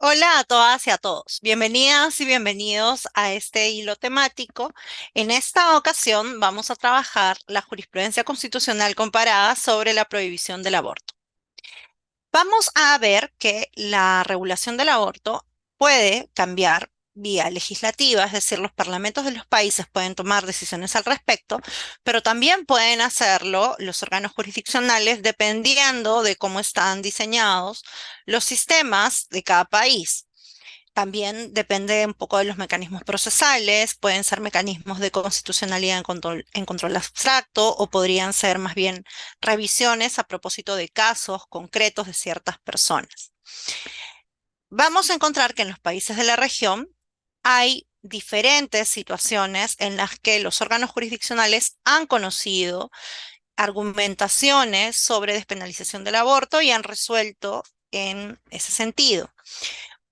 Hola a todas y a todos. Bienvenidas y bienvenidos a este hilo temático. En esta ocasión vamos a trabajar la jurisprudencia constitucional comparada sobre la prohibición del aborto. Vamos a ver que la regulación del aborto puede cambiar vía legislativa, es decir, los parlamentos de los países pueden tomar decisiones al respecto, pero también pueden hacerlo los órganos jurisdiccionales dependiendo de cómo están diseñados los sistemas de cada país. También depende un poco de los mecanismos procesales, pueden ser mecanismos de constitucionalidad en control abstracto o podrían ser más bien revisiones a propósito de casos concretos de ciertas personas. Vamos a encontrar que en los países de la región hay diferentes situaciones en las que los órganos jurisdiccionales han conocido argumentaciones sobre despenalización del aborto y han resuelto en ese sentido.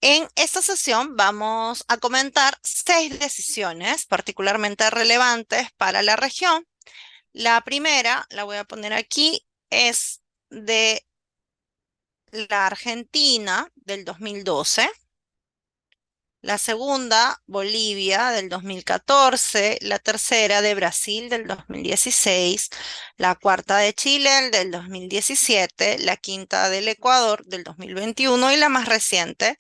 En esta sesión vamos a comentar 6 decisiones particularmente relevantes para la región. La primera, la voy a poner aquí, es de la Argentina del 2012. La segunda, Bolivia del 2014, la tercera de Brasil del 2016, la cuarta de Chile del 2017, la quinta del Ecuador del 2021 y la más reciente,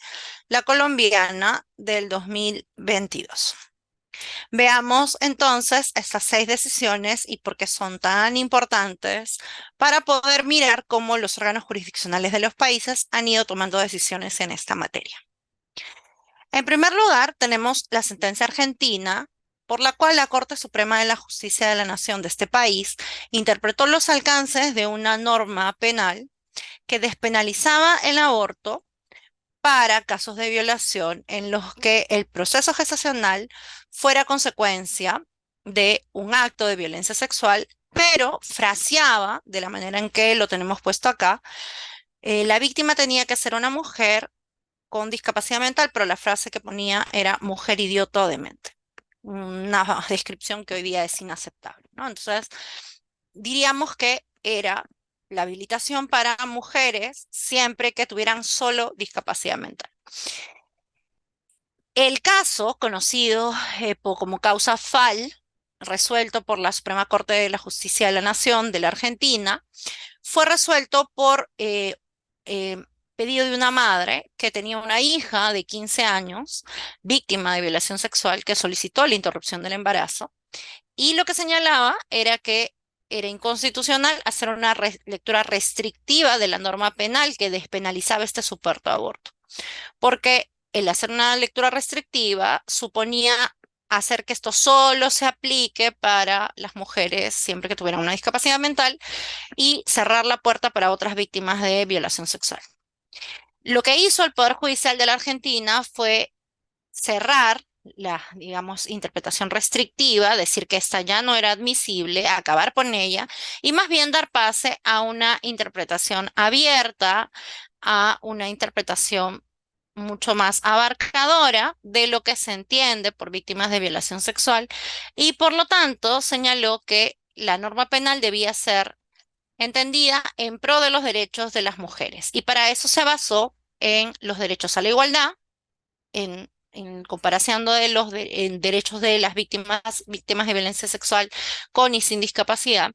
la colombiana del 2022. Veamos entonces estas 6 decisiones y por qué son tan importantes para poder mirar cómo los órganos jurisdiccionales de los países han ido tomando decisiones en esta materia. En primer lugar, tenemos la sentencia argentina, por la cual la Corte Suprema de la Justicia de la Nación de este país interpretó los alcances de una norma penal que despenalizaba el aborto para casos de violación en los que el proceso gestacional fuera consecuencia de un acto de violencia sexual, pero fraseaba de la manera en que lo tenemos puesto acá. La víctima tenía que ser una mujer con discapacidad mental, pero la frase que ponía era mujer idiota o demente. Una descripción que hoy día es inaceptable, ¿no? Entonces, diríamos que era la habilitación para mujeres siempre que tuvieran solo discapacidad mental. El caso, conocido como causa FAL, resuelto por la Suprema Corte de la Justicia de la Nación de la Argentina, fue resuelto por eh, pedido de una madre que tenía una hija de 15 años, víctima de violación sexual, que solicitó la interrupción del embarazo. Y lo que señalaba era que era inconstitucional hacer una lectura restrictiva de la norma penal que despenalizaba este supuesto aborto, porque el hacer una lectura restrictiva suponía hacer que esto solo se aplique para las mujeres siempre que tuvieran una discapacidad mental y cerrar la puerta para otras víctimas de violación sexual. Lo que hizo el Poder Judicial de la Argentina fue cerrar la, digamos, interpretación restrictiva, decir que esta ya no era admisible, acabar con ella y más bien dar pase a una interpretación abierta, a una interpretación mucho más abarcadora de lo que se entiende por víctimas de violación sexual y por lo tanto señaló que la norma penal debía ser entendida en pro de los derechos de las mujeres. Y para eso se basó en los derechos a la igualdad, en comparación de en derechos de las víctimas de violencia sexual con y sin discapacidad,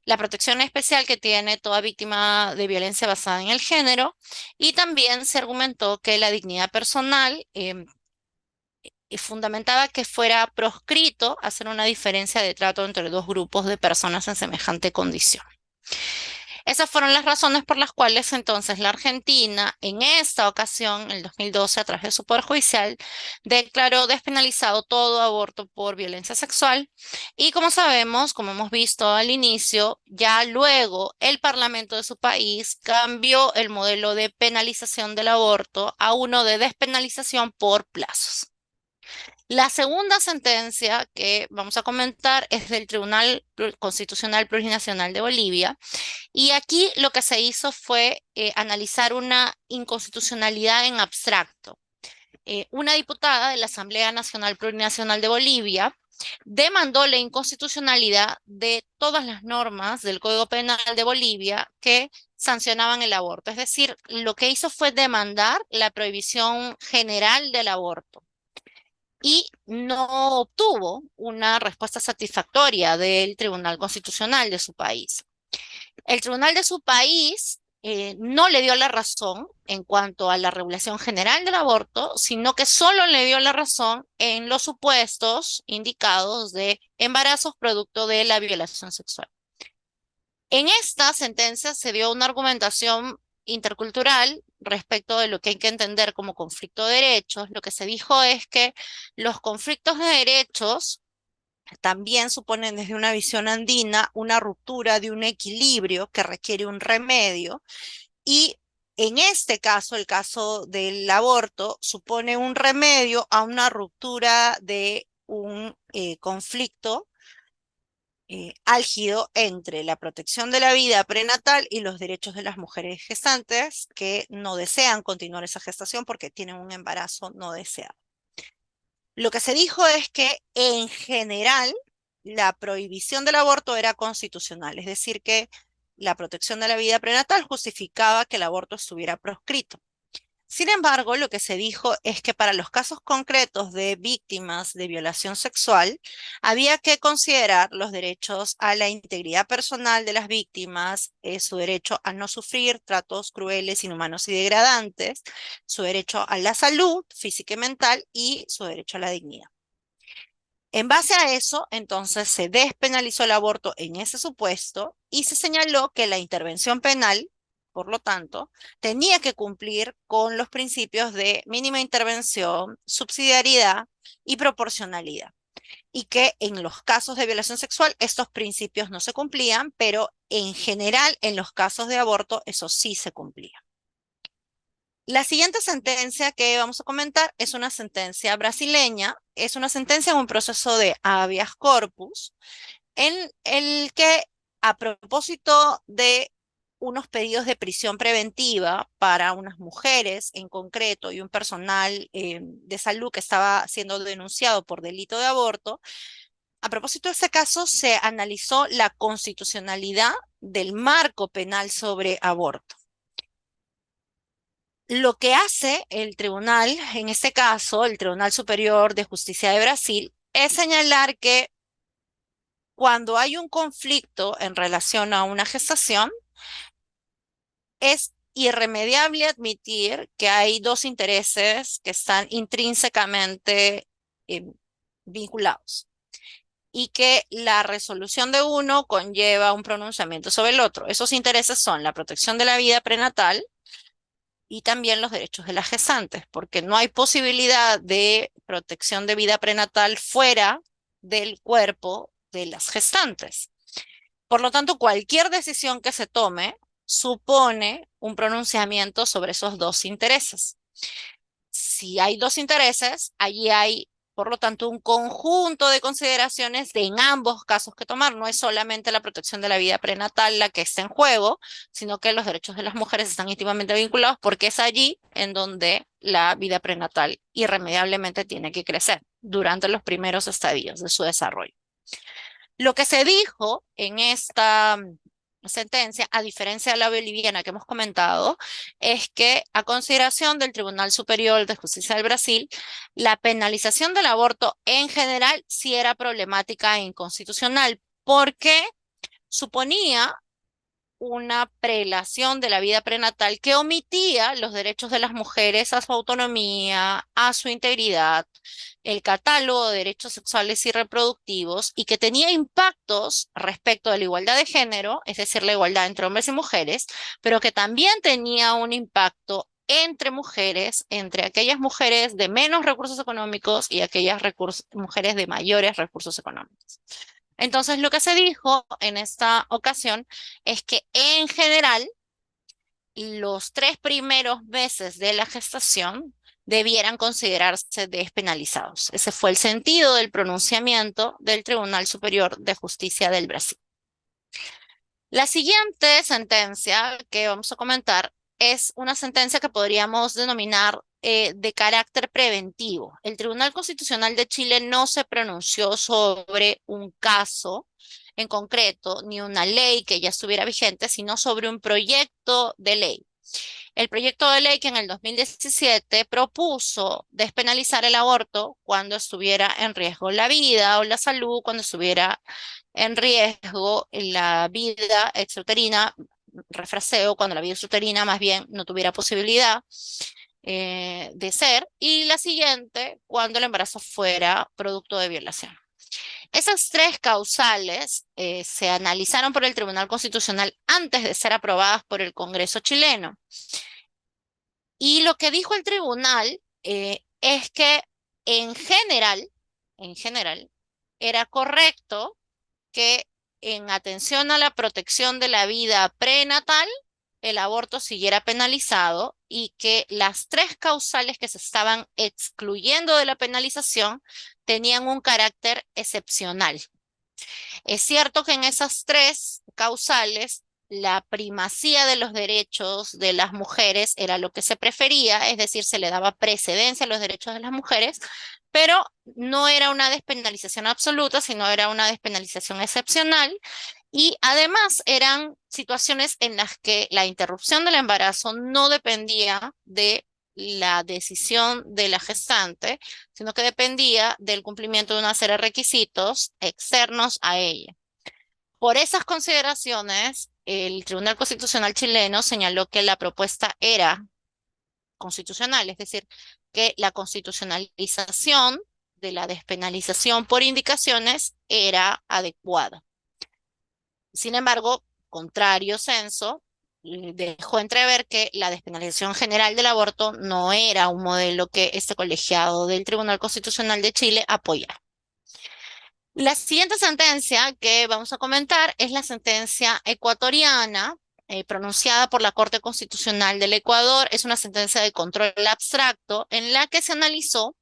la protección especial que tiene toda víctima de violencia basada en el género, y también se argumentó que la dignidad personal fundamentaba que fuera proscrito hacer una diferencia de trato entre dos grupos de personas en semejante condición. Esas fueron las razones por las cuales entonces la Argentina, en esta ocasión, en el 2012, a través de su Poder Judicial, declaró despenalizado todo aborto por violencia sexual. Y como sabemos, como hemos visto al inicio, ya luego el Parlamento de su país cambió el modelo de penalización del aborto a uno de despenalización por plazos. La segunda sentencia que vamos a comentar es del Tribunal Constitucional Plurinacional de Bolivia, y aquí lo que se hizo fue analizar una inconstitucionalidad en abstracto. Una diputada de la Asamblea Nacional Plurinacional de Bolivia demandó la inconstitucionalidad de todas las normas del Código Penal de Bolivia que sancionaban el aborto. Es decir, lo que hizo fue demandar la prohibición general del aborto y no obtuvo una respuesta satisfactoria del Tribunal Constitucional de su país. El tribunal de su país no le dio la razón en cuanto a la regulación general del aborto, sino que solo le dio la razón en los supuestos indicados de embarazos producto de la violación sexual. En esta sentencia se dio una argumentación intercultural respecto de lo que hay que entender como conflicto de derechos. Lo que se dijo es que los conflictos de derechos también suponen desde una visión andina una ruptura de un equilibrio que requiere un remedio y en este caso, el caso del aborto, supone un remedio a una ruptura de un conflicto álgido entre la protección de la vida prenatal y los derechos de las mujeres gestantes que no desean continuar esa gestación porque tienen un embarazo no deseado. Lo que se dijo es que en general la prohibición del aborto era constitucional, es decir, que la protección de la vida prenatal justificaba que el aborto estuviera proscrito. Sin embargo, lo que se dijo es que para los casos concretos de víctimas de violación sexual, había que considerar los derechos a la integridad personal de las víctimas, su derecho a no sufrir tratos crueles, inhumanos y degradantes, su derecho a la salud física y mental y su derecho a la dignidad. En base a eso, entonces se despenalizó el aborto en ese supuesto y se señaló que la intervención penal, por lo tanto, tenía que cumplir con los principios de mínima intervención, subsidiariedad y proporcionalidad. Y que en los casos de violación sexual estos principios no se cumplían, pero en general en los casos de aborto eso sí se cumplía. La siguiente sentencia que vamos a comentar es una sentencia brasileña, es una sentencia en un proceso de habeas corpus, en el que a propósito de unos pedidos de prisión preventiva para unas mujeres en concreto y un personal de salud que estaba siendo denunciado por delito de aborto, a propósito de ese caso se analizó la constitucionalidad del marco penal sobre aborto. Lo que hace el tribunal, en este caso, el Tribunal Superior de Justicia de Brasil, es señalar que cuando hay un conflicto en relación a una gestación, es irremediable admitir que hay dos intereses que están intrínsecamente eh, vinculados y que la resolución de uno conlleva un pronunciamiento sobre el otro. Esos intereses son la protección de la vida prenatal y también los derechos de las gestantes, porque no hay posibilidad de protección de vida prenatal fuera del cuerpo de las gestantes. Por lo tanto, cualquier decisión que se tome supone un pronunciamiento sobre esos dos intereses. Si hay dos intereses, allí hay, por lo tanto, un conjunto de consideraciones en ambos casos que tomar. No es solamente la protección de la vida prenatal la que está en juego, sino que los derechos de las mujeres están íntimamente vinculados porque es allí en donde la vida prenatal irremediablemente tiene que crecer durante los primeros estadios de su desarrollo. Lo que se dijo en esta sentencia, a diferencia de la boliviana que hemos comentado, es que a consideración del Tribunal Superior de Justicia del Brasil, la penalización del aborto en general sí era problemática e inconstitucional porque suponía una prelación de la vida prenatal que omitía los derechos de las mujeres a su autonomía, a su integridad, el catálogo de derechos sexuales y reproductivos y que tenía impactos respecto de la igualdad de género, es decir, la igualdad entre hombres y mujeres, pero que también tenía un impacto entre mujeres, entre aquellas mujeres de menos recursos económicos y aquellas mujeres de mayores recursos económicos. Entonces, lo que se dijo en esta ocasión es que en general los 3 primeros meses de la gestación debieran considerarse despenalizados. Ese fue el sentido del pronunciamiento del Tribunal Superior de Justicia del Brasil. La siguiente sentencia que vamos a comentar es una sentencia que podríamos denominar de carácter preventivo. El Tribunal Constitucional de Chile no se pronunció sobre un caso en concreto, ni una ley que ya estuviera vigente, sino sobre un proyecto de ley. El proyecto de ley que en el 2017 propuso despenalizar el aborto cuando estuviera en riesgo la vida o la salud, cuando estuviera en riesgo la vida exuterina, refraseo, cuando la vida exuterina más bien no tuviera posibilidad de ser, y la siguiente, cuando el embarazo fuera producto de violación. Esas tres causales se analizaron por el Tribunal Constitucional antes de ser aprobadas por el Congreso chileno. Y lo que dijo el tribunal es que en general, era correcto que en atención a la protección de la vida prenatal, el aborto siguiera penalizado y que las tres causales que se estaban excluyendo de la penalización tenían un carácter excepcional. Es cierto que en esas tres causales la primacía de los derechos de las mujeres era lo que se prefería, es decir, se le daba precedencia a los derechos de las mujeres, pero no era una despenalización absoluta, sino era una despenalización excepcional. Y además eran situaciones en las que la interrupción del embarazo no dependía de la decisión de la gestante, sino que dependía del cumplimiento de una serie de requisitos externos a ella. Por esas consideraciones, el Tribunal Constitucional chileno señaló que la propuesta era constitucional, es decir, que la constitucionalización de la despenalización por indicaciones era adecuada. Sin embargo, contrario censo, dejó entrever que la despenalización general del aborto no era un modelo que este colegiado del Tribunal Constitucional de Chile apoyara. La siguiente sentencia que vamos a comentar es la sentencia ecuatoriana pronunciada por la Corte Constitucional del Ecuador. Es una sentencia de control abstracto en la que se analizó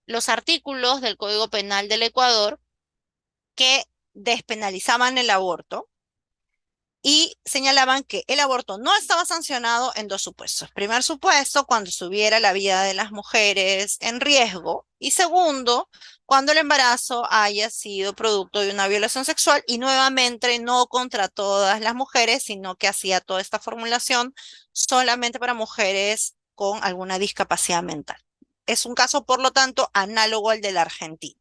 los artículos del Código Penal del Ecuador que despenalizaban el aborto y señalaban que el aborto no estaba sancionado en dos supuestos. Primer supuesto, cuando estuviera la vida de las mujeres en riesgo, y segundo, cuando el embarazo haya sido producto de una violación sexual, y nuevamente no contra todas las mujeres, sino que hacía toda esta formulación solamente para mujeres con alguna discapacidad mental. Es un caso, por lo tanto, análogo al de la Argentina.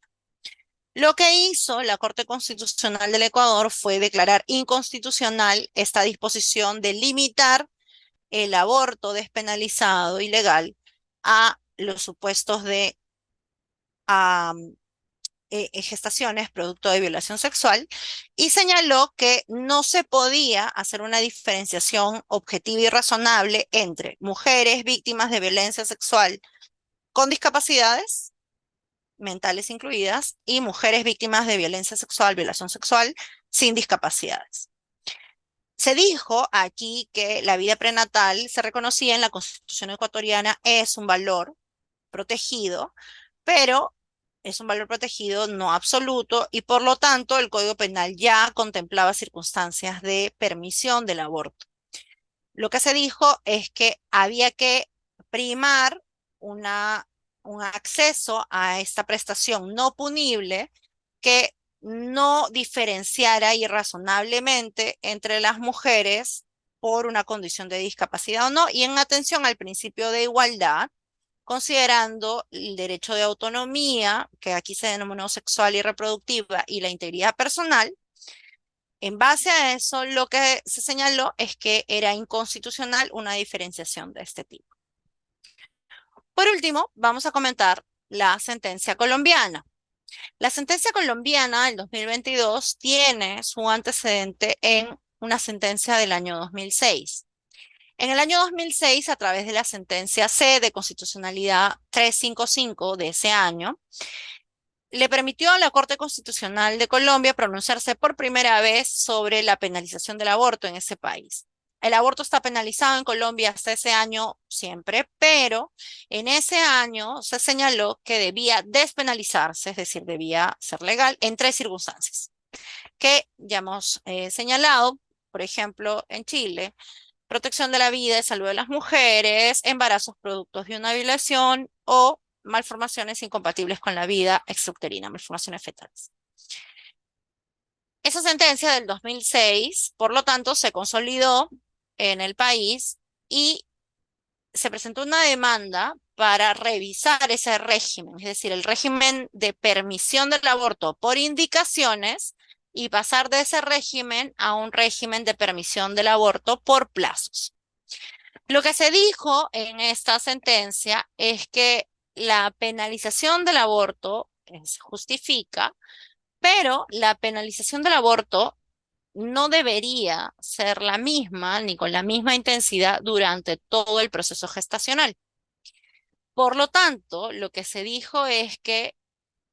Lo que hizo la Corte Constitucional del Ecuador fue declarar inconstitucional esta disposición de limitar el aborto despenalizado y legal a los supuestos de gestaciones producto de violación sexual y señaló que no se podía hacer una diferenciación objetiva y razonable entre mujeres víctimas de violencia sexual con discapacidades mentales incluidas, y mujeres víctimas de violencia sexual, violación sexual, sin discapacidades. Se dijo aquí que la vida prenatal se reconocía en la Constitución ecuatoriana, es un valor protegido, pero es un valor protegido no absoluto y por lo tanto el Código Penal ya contemplaba circunstancias de permisión del aborto. Lo que se dijo es que había que primar un acceso a esta prestación no punible que no diferenciara irrazonablemente entre las mujeres por una condición de discapacidad o no, y en atención al principio de igualdad, considerando el derecho de autonomía, que aquí se denominó sexual y reproductiva, y la integridad personal. En base a eso, lo que se señaló es que era inconstitucional una diferenciación de este tipo. Por último, vamos a comentar la sentencia colombiana. La sentencia colombiana del 2022 tiene su antecedente en una sentencia del año 2006. En el año 2006, a través de la sentencia C de constitucionalidad 355 de ese año, le permitió a la Corte Constitucional de Colombia pronunciarse por primera vez sobre la penalización del aborto en ese país. El aborto está penalizado en Colombia hasta ese año siempre, pero en ese año se señaló que debía despenalizarse, es decir, debía ser legal en tres circunstancias que ya hemos señalado. Por ejemplo, en Chile, protección de la vida y salud de las mujeres, embarazos productos de una violación o malformaciones incompatibles con la vida extrauterina, malformaciones fetales. Esa sentencia del 2006, por lo tanto, se consolidó en el país y se presentó una demanda para revisar ese régimen, es decir, el régimen de permisión del aborto por indicaciones y pasar de ese régimen a un régimen de permisión del aborto por plazos. Lo que se dijo en esta sentencia es que la penalización del aborto se justifica, pero la penalización del aborto no debería ser la misma ni con la misma intensidad durante todo el proceso gestacional. Por lo tanto, lo que se dijo es que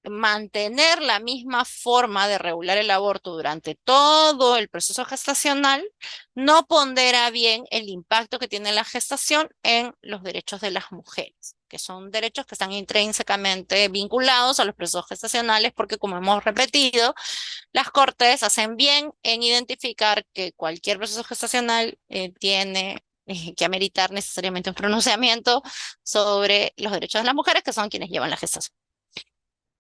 mantener la misma forma de regular el aborto durante todo el proceso gestacional no pondera bien el impacto que tiene la gestación en los derechos de las mujeres, que son derechos que están intrínsecamente vinculados a los procesos gestacionales, porque como hemos repetido, las Cortes hacen bien en identificar que cualquier proceso gestacional tiene que ameritar necesariamente un pronunciamiento sobre los derechos de las mujeres, que son quienes llevan la gestación.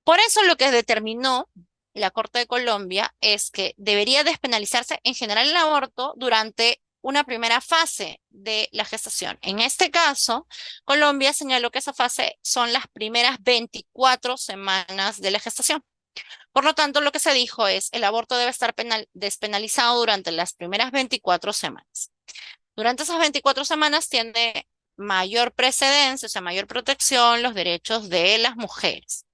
Por eso lo que determinó la Corte de Colombia es que debería despenalizarse en general el aborto durante una primera fase de la gestación. En este caso, Colombia señaló que esa fase son las primeras 24 semanas de la gestación. Por lo tanto, lo que se dijo es el aborto debe estar despenalizado durante las primeras 24 semanas. Durante esas 24 semanas tiene mayor precedencia, o sea, mayor protección los derechos de las mujeres.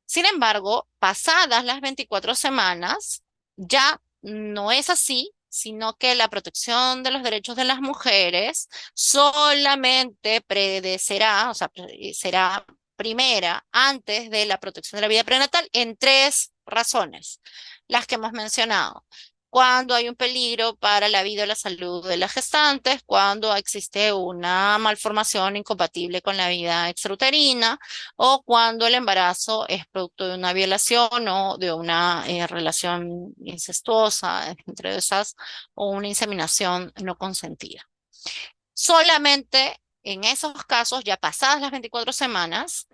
Sin embargo, pasadas las 24 semanas, ya no es así, sino que la protección de los derechos de las mujeres solamente prevalecerá, o sea, será primera antes de la protección de la vida prenatal en tres razones, las que hemos mencionado. Cuando hay un peligro para la vida o la salud de las gestantes, cuando existe una malformación incompatible con la vida extrauterina, o cuando el embarazo es producto de una violación o de una relación incestuosa, entre esas, o una inseminación no consentida. Solamente en esos casos, ya pasadas las 24 semanas,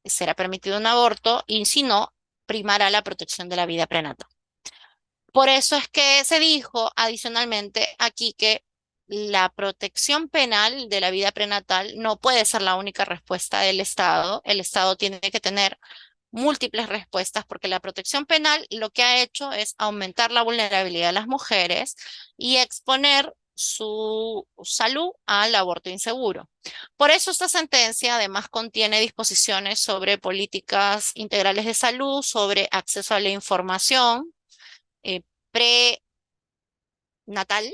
será permitido un aborto y si no, primará la protección de la vida prenatal. Por eso es que se dijo adicionalmente aquí que la protección penal de la vida prenatal no puede ser la única respuesta del Estado. El Estado tiene que tener múltiples respuestas porque la protección penal lo que ha hecho es aumentar la vulnerabilidad de las mujeres y exponer su salud al aborto inseguro. Por eso esta sentencia además contiene disposiciones sobre políticas integrales de salud, sobre acceso a la información prenatal,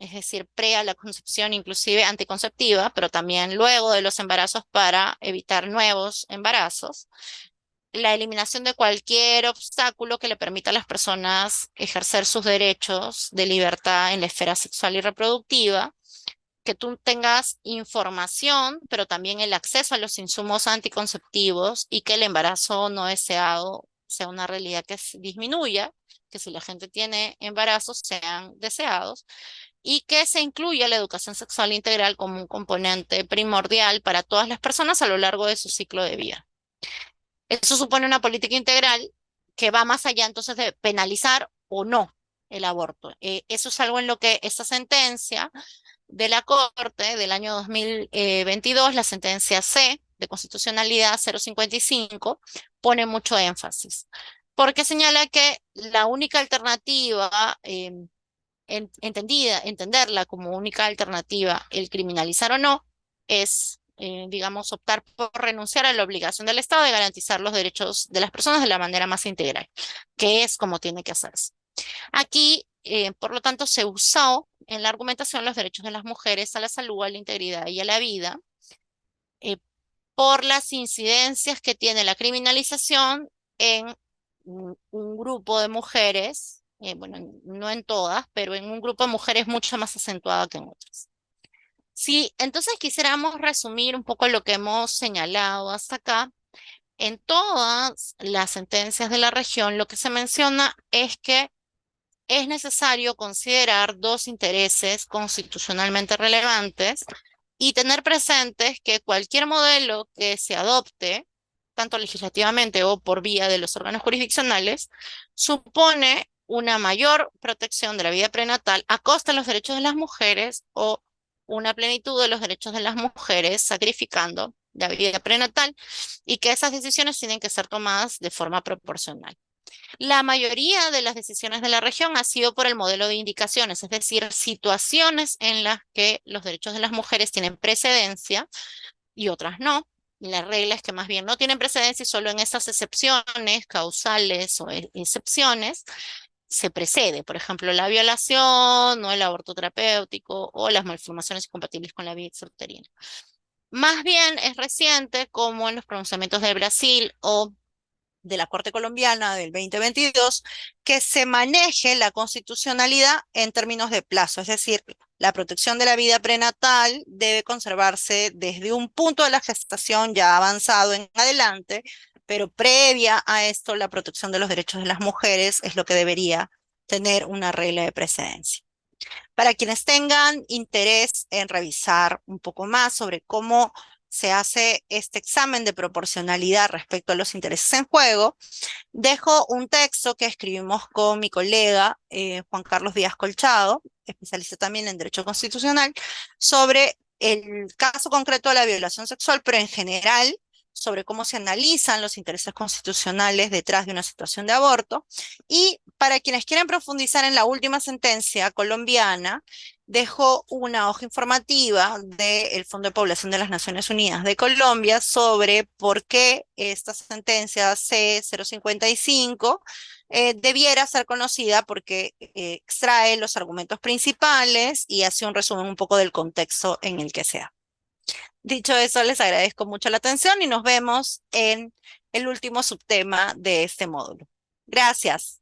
es decir, pre a la concepción, inclusive anticonceptiva, pero también luego de los embarazos para evitar nuevos embarazos, la eliminación de cualquier obstáculo que le permita a las personas ejercer sus derechos de libertad en la esfera sexual y reproductiva, que tú tengas información, pero también el acceso a los insumos anticonceptivos y que el embarazo no deseado sea una realidad que disminuya, que si la gente tiene embarazos sean deseados y que se incluya la educación sexual integral como un componente primordial para todas las personas a lo largo de su ciclo de vida. Eso supone una política integral que va más allá entonces de penalizar o no el aborto. Eso es algo en lo que esta sentencia de la Corte del año 2022, la sentencia C de constitucionalidad 055, pone mucho énfasis, porque señala que la única alternativa, entenderla como única alternativa, el criminalizar o no, es, digamos, optar por renunciar a la obligación del Estado de garantizar los derechos de las personas de la manera más integral, que es como tiene que hacerse. Aquí, por lo tanto, se usó en la argumentación los derechos de las mujeres a la salud, a la integridad y a la vida, eh, por las incidencias que tiene la criminalización en un grupo de mujeres, bueno, no en todas, pero en un grupo de mujeres mucho más acentuada que en otras. Si entonces quisiéramos resumir un poco lo que hemos señalado hasta acá, en todas las sentencias de la región, lo que se menciona es que es necesario considerar dos intereses constitucionalmente relevantes y tener presentes que cualquier modelo que se adopte, tanto legislativamente o por vía de los órganos jurisdiccionales, supone una mayor protección de la vida prenatal a costa de los derechos de las mujeres o una plenitud de los derechos de las mujeres, sacrificando la vida prenatal, y que esas decisiones tienen que ser tomadas de forma proporcional. La mayoría de las decisiones de la región ha sido por el modelo de indicaciones, es decir, situaciones en las que los derechos de las mujeres tienen precedencia y otras no. La regla es que más bien no tienen precedencia y solo en esas excepciones, causales o excepciones, se precede. Por ejemplo, la violación o el aborto terapéutico o las malformaciones incompatibles con la vida extrauterina. Más bien es reciente, como en los pronunciamientos de Brasil o de la Corte Colombiana del 2022, que se maneje la constitucionalidad en términos de plazo, es decir, la protección de la vida prenatal debe conservarse desde un punto de la gestación ya avanzado en adelante, pero previa a esto la protección de los derechos de las mujeres es lo que debería tener una regla de precedencia. Para quienes tengan interés en revisar un poco más sobre cómo se hace este examen de proporcionalidad respecto a los intereses en juego, dejo un texto que escribimos con mi colega Juan Carlos Díaz Colchado, especialista también en Derecho Constitucional, sobre el caso concreto de la violación sexual, pero en general sobre cómo se analizan los intereses constitucionales detrás de una situación de aborto. Y para quienes quieren profundizar en la última sentencia colombiana, dejo una hoja informativa del Fondo de Población de las Naciones Unidas de Colombia sobre por qué esta sentencia C055 debiera ser conocida porque extrae los argumentos principales y hace un resumen un poco del contexto en el que se da. Dicho eso, les agradezco mucho la atención y nos vemos en el último subtema de este módulo. Gracias.